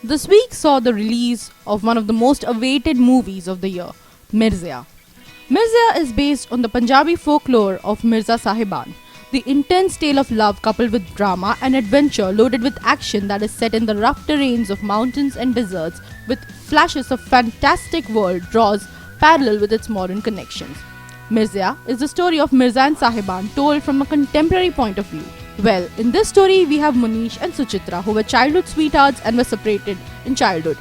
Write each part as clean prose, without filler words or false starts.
This week saw the release of one of the most awaited movies of the year, Mirzya. Mirzya is based on the Punjabi folklore of Mirza Sahiban, the intense tale of love coupled with drama and adventure loaded with action that is set in the rough terrains of mountains and deserts with flashes of fantastic world draws parallel with its modern connections. Mirzya is the story of Mirza and Sahiban told from a contemporary point of view. Well, in this story we have Munish and Suchitra who were childhood sweethearts and were separated in childhood.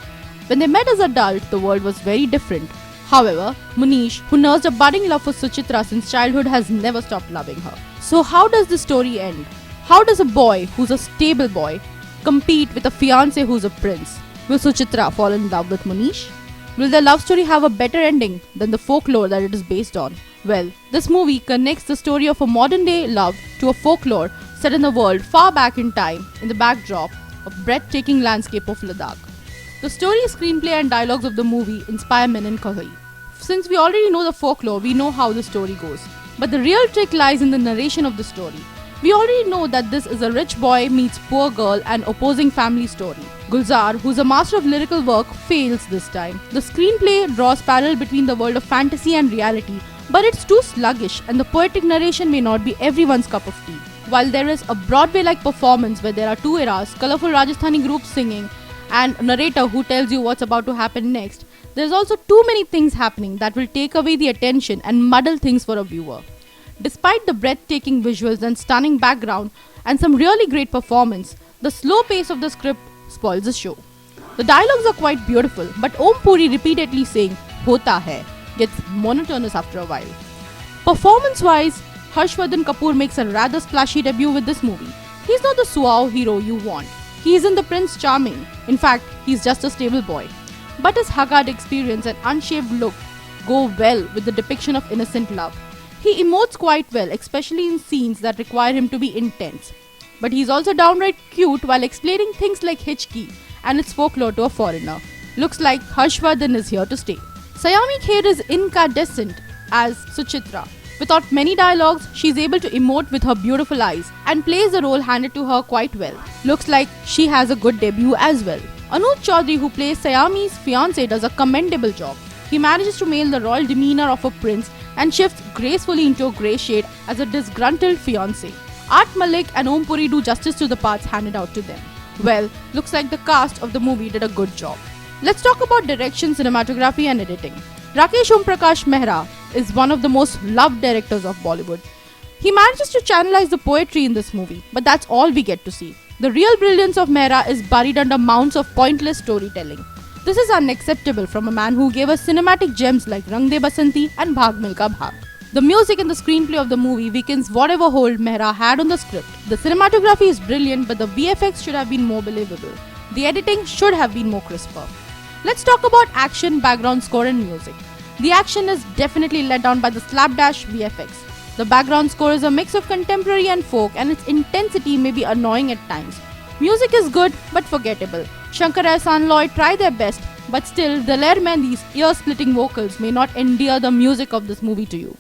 When they met as adults, the world was very different. However, Munish, who nursed a budding love for Suchitra since childhood, has never stopped loving her. So how does the story end? How does a boy who's a stable boy compete with a fiancé who's a prince? Will Suchitra fall in love with Munish? Will their love story have a better ending than the folklore that it is based on? Well, this movie connects the story of a modern day love to a folklore set in the world far back in time in the backdrop of breathtaking landscape of Ladakh. The story, screenplay and dialogues of the movie inspire men in Kahai. Since we already know the folklore, we know how the story goes. But the real trick lies in the narration of the story. We already know that this is a rich boy meets poor girl and opposing family story. Gulzar, who's a master of lyrical work, fails this time. The screenplay draws parallel between the world of fantasy and reality, but it's too sluggish and the poetic narration may not be everyone's cup of tea. While there is a Broadway-like performance where there are two eras, colorful Rajasthani groups singing, and a narrator who tells you what's about to happen next, there's also too many things happening that will take away the attention and muddle things for a viewer. Despite the breathtaking visuals and stunning background and some really great performance, the slow pace of the script spoils the show. The dialogues are quite beautiful, but Om Puri repeatedly saying "hota hai" gets monotonous after a while. Performance-wise, Harshvardhan Kapoor makes a rather splashy debut with this movie. He's not the suave hero you want. He isn't the Prince Charming. In fact, he's just a stable boy. But his haggard experience and unshaved look go well with the depiction of innocent love. He emotes quite well, especially in scenes that require him to be intense. But he's also downright cute while explaining things like Hichki and its folklore to a foreigner. Looks like Harshvardhan is here to stay. Sayami Kher is incandescent as Suchitra. Without many dialogues, she's able to emote with her beautiful eyes and plays the role handed to her quite well. Looks like she has a good debut as well. Anuj Chaudhary, who plays Sayami's fiancé, does a commendable job. He manages to nail the royal demeanor of a prince and shifts gracefully into a grey shade as a disgruntled fiancé. Art Malik and Om Puri do justice to the parts handed out to them. Well, looks like the cast of the movie did a good job. Let's talk about direction, cinematography and editing. Rakesh Om Prakash Mehra is one of the most loved directors of Bollywood. He manages to channelize the poetry in this movie, but that's all we get to see. The real brilliance of Mehra is buried under mounds of pointless storytelling. This is unacceptable from a man who gave us cinematic gems like Rang De Basanti and Bhag Milka Bhag. The music and the screenplay of the movie weakens whatever hold Mehra had on the script. The cinematography is brilliant, but the VFX should have been more believable. The editing should have been more crisper. Let's talk about action, background score and music. The action is definitely let down by the slapdash VFX. The background score is a mix of contemporary and folk and its intensity may be annoying at times. Music is good but forgettable. Shankar Ehsaan Loy try their best, but still Daler Mehendi's ear-splitting vocals may not endear the music of this movie to you.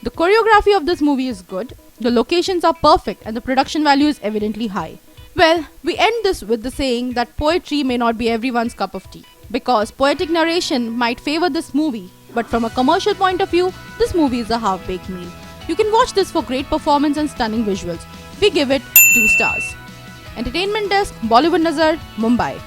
The choreography of this movie is good, the locations are perfect and the production value is evidently high. Well, we end this with the saying that poetry may not be everyone's cup of tea. Because poetic narration might favor this movie, but from a commercial point of view, this movie is a half-baked meal. You can watch this for great performance and stunning visuals. We give it 2 stars. Entertainment Desk, Bollywood Nazar, Mumbai.